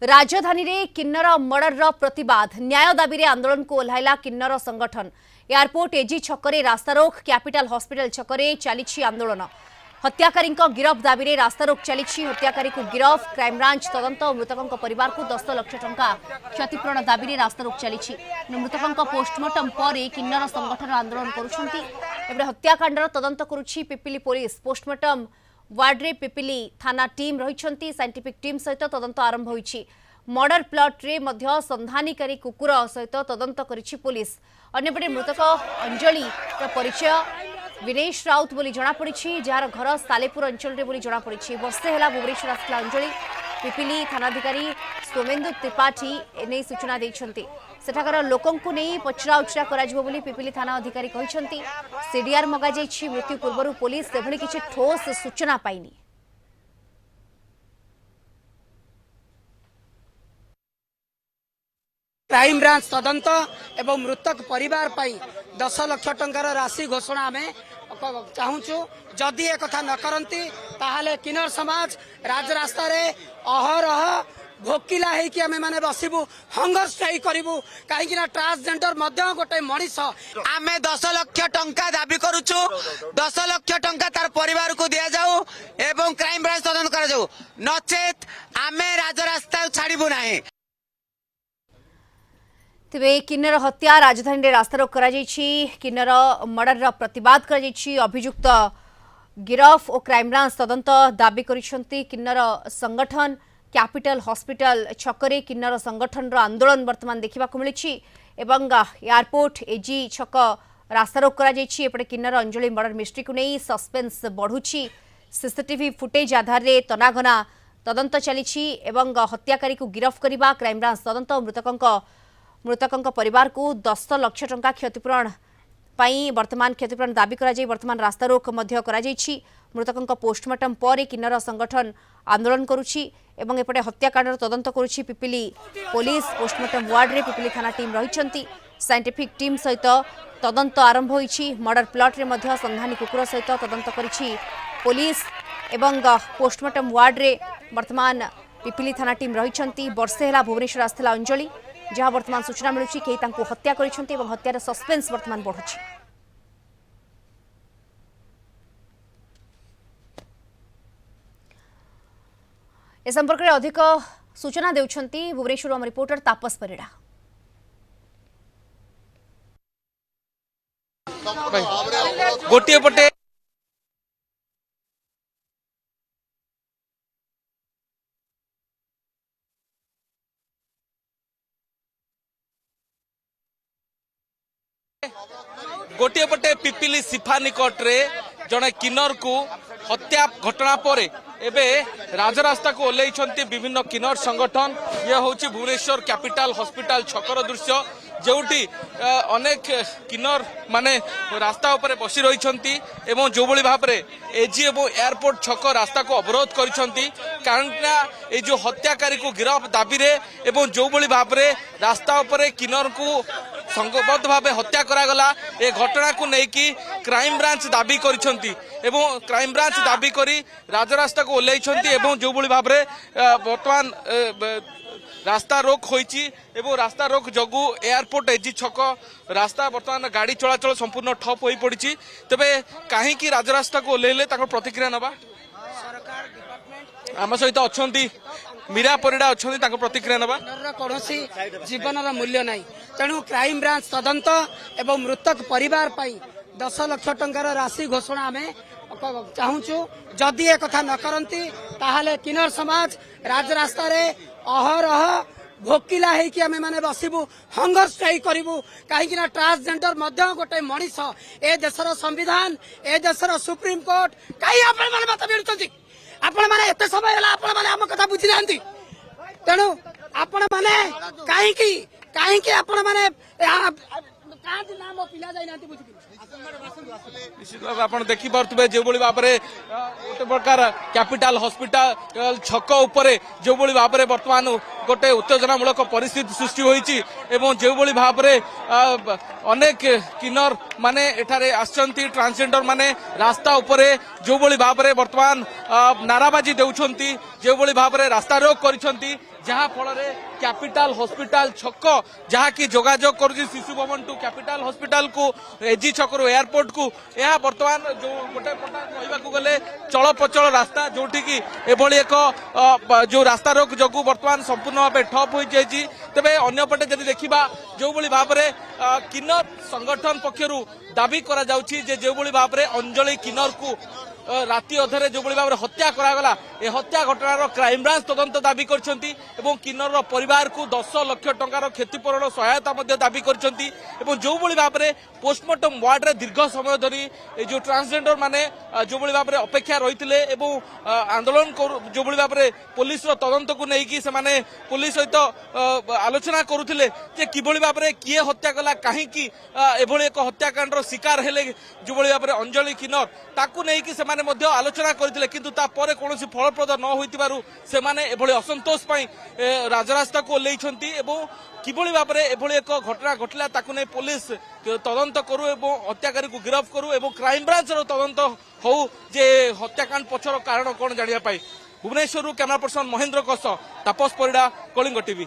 राजधानी रे किन्नर मर्डर प्रतिवाद न्याय दाबी आंदोलन को ओह्लाइला किन्नर संगठन। एयरपोर्ट एजी छकरे रास्तारोक, कैपिटल हॉस्पिटल छकरे चली आंदोलन। हत्याकारी गिरफ दाबी रास्तारोक चली। हत्याकारी को गिरफ, क्राइमब्रांच तदंत और मृतकों परिवार को 10 लाख टंका क्षतिपूरण दाबी रास्तारोक चली। मृतकों पोस्टमार्टम पर किन्नर संगठन आंदोलन कर हत्याकांडर तदंत करुछि Pipili police. Postmortem ward Pipili थाना टीम रही साइंटिफिक टीम सहित तदंत आरंभ होइछि। मर्डर प्लॉट रे मध्य संधानीकारी कुकुर सहित तदंत करिछि पुलिस। अन्यपटे मृतक अंजलि परिचय विनेश राउत बोली जଣାपड़ी, जार घर सालेपुर अंचल रे बोली जଣାपड़ी। वर्षे है भुवनेश्वर आसला अंजलि। पिपिली थानाधिकारी सोमेंदु त्रिपाठी एने सूचना देइछन्ति। सेठाकर लोकंकु नहीं पचरा उचरा कराजिबो बोली पिपिली थाना अधिकारी कहिसन्ति। सीडीआर मगा जाइछि। मृत्यु पूर्व पुलिस एभली किछि ठोस सूचना पाइनी। क्राइम ब्रांच तदंत एवं मृतक परिवार पाई 10 लाख टंकार राशि घोषणा आम चाहूँ। जदि एक कथा न करती ताहले किन्नर समाज राजरास्ता रे अहरह भोकिला होकि आम मैंने बसबू, हंगर स्ट्राइक करूँ। कहीं ट्रांसजेंडर गोटे मनीष आम 10 लाख टंका दाबी करुचु। 10 लाख टंका तार परिवार को दि जाऊ एवं क्राइम ब्रांच तदंत कर नचेत आम राजरास्ता छाड़बू ना। तेबे किन्नर हत्या राजधानी रे रास्तारोक करा जायछि। किन्नर मर्डर प्रतिवाद करा जायछि। अभियुक्त गिरफ और क्राइमब्रांच तदंत दाबी करिसंती किन्नर संगठन। कैपिटल हॉस्पिटल छकरे किन्नर संगठन आंदोलन वर्तमान देखा मिली। एयरपोर्ट एजी छक रास्तारोक करा जायछि। एपटे किन्नर अंजलि मर्डर मिस्ट्री को नहीं सस्पेंस बढ़ुछि। सीसीटीवी फुटेज आधार रे तनाघना तदंत चली। हत्याकारी को गिरफ करने क्राइमब्रांच तदंत मृतकों परिवार को 10 लाख टंका क्षतिपूरण वर्तमान क्षतिपूरण दाबी करा जाय। वर्तमान रास्तारोक मध्य करा जायछि। मृतकों पोस्टमार्टम पर किन्नर संगठन आंदोलन करुछि एवं एपटे हत्याकांडर तदंत करुछि पिपिली पुलिस। पोस्टमार्टम वार्ड रे पिपिली थाना टीम रही साइंटिफिक टीम सहित तदंत आरंभ होइछि। मर्डर प्लॉट रे मध्य संधानी कुकुर सहित तदंत करिछि पुलिस एवं पोस्टमार्टम वार्ड रे वर्तमान पिपिली थाना टीम रही। वर्षे है भुवनेश्वर आसला अंजलि, जहाँ वर्तमान सूचना मिलूँ कि हत्या करिसेंति एवं हत्यार सस्पेंस वर्तमान बढ़ुछि। ए संपर्क में अधिक सूचना देउछंती भुवनेश्वर आम रिपोर्टर तापस परिड़ा। गोटे पटे गोटे पटे पिपिली सिफा निकट रे जड़े किन्नर को हत्या घटना पर एबे राजरास्ता को ओल्लैछंती विभिन्न किन्नर संगठन। ये होची भुवनेश्वर कैपिटल हॉस्पिटल छकर दृश्य, जोटी अनेक किन्नर माने रास्ता उपरे बसी रहिछंती एवं जो भली भाबरे एजी एवं एयरपोर्ट छक रास्ता को अवरोध करिछंती। कारण ए जो हत्याकारी को गिरफ दाबी रे एवं जो भली भाबरे रास्ता उपरे किन्नर को संगबद्ध भावे हत्या करागला ए घटना को लेकिन क्राइम ब्रांच दाबी करिछंती एवं क्राइम ब्रांच दाबी करी राजरास्ता को ओल्लैछंती एवं जो भली भाबरे वर्तमान रास्ता रोक होइछि एवं रास्ता रोक जगू एयरपोर्ट एजी छक रास्ता वर्तमान गाड़ी चलाचल संपूर्ण ठप होई पड़िछि। तबे काहेकि राजरास्ता को ओल्लैले ताकर प्रतिक्रिया नबा आम सहित अच्छी मीरा परिड़ा अच्छी प्रतिक्रिया नबा। कौन जीवन मूल्य ना, तेणु क्राइम ब्रांच तदंत एवं मृतक परिवार पाई 10 लाख टंकार राशि घोषणा आम चाहूँ। जदि एक कथा न करती ताहले किन्नर समाज राजरास्ता रे अहरह भोकिला होकि आम मैंने बसबू, हंगर स्ट्राइक करूँ। कहीं ट्रांसजेंडर गोटे मनीष ए देशर संविधान ए देशर सुप्रीम कोर्ट कहीं मत मिलुं। आपण माने एते समय होला आपण माने हम कथा बुझी नांती, तेणु आपण माने काहे की आपण माने कांति नाम पिला जाई नांती बुझी। निश्चित भाव आप देखी पारे जो भाव में गोटे प्रकार कैपिटल हॉस्पिटल छक उपरे जो भाव में वर्तमान गोटे उत्तेजनामूलक परिस्थिति सृष्टि होइछि एवं जो भाव में अनेक किन्नर माने एठारे आछंती ट्रांसजेंडर माने रास्ता उपरे जो भाव में वर्तमान नाराबाजी देउछंती जो भाव में रास्ता रोक करिसंती जहाँ फल कैपिटाल हॉस्पिटल छक जहाँ की जोगाजोग कर शिशु भवन टू कैपिटाल हॉस्पिटल को एजी छक एयरपोर्ट को यह बर्तमान जो गोटे कहवाक गले चल प्रचल रास्ता जो कि एभली एक जो रास्ता रोक जो बर्तमान संपूर्ण भाव ठप हो जाए तेरे अंपटे जब देखा जो भाव में किन्नर संगठन पक्षर दाबी करा जाउछि जे जो भाव में अंजलि किन्नर को राति अधरे जो भाव में हत्या करागला ए हत्या घटनार क्राइमब्रांच तदंत दाबी करछंती एवं किन्नर परिवार को 10 लाख टंकार क्षतिपूरण सहायता दाबी करछंती एवं जो भाव में पोस्टमार्टम वार्ड रे दीर्घ समय धरी जो ट्रांसजेंडर माने जो भाव में अपेक्षा रही आंदोलन जो भाव में पुलिस तदंत को लेकिन से पुलिस सहित आलोचना करुले किभली भाव में किए हत्या कला कहीं एभली एक हत्याकांडर शिकार हेले जो भाव में अंजलि किन्नर ताकू नहीं से आलोचना करते किंतु तापर कौन फलप्रद न होइतिबारु सेमाने एभली असंतोष पई राजरास्ता को ओल्लैछंती एवं किभली भाव में एभली एक घटना घटला ताकू नहीं पुलिस तदंत करू एवं हत्याकारी को गिरफ्त करू एवं क्राइम ब्रांच तदंत हो जे हत्याकांड पछर कारण कौन जानिया पाई भुवनेश्वर कैमरा पर्सन महेंद्र तापस परिड़ा कलिंग टीवी।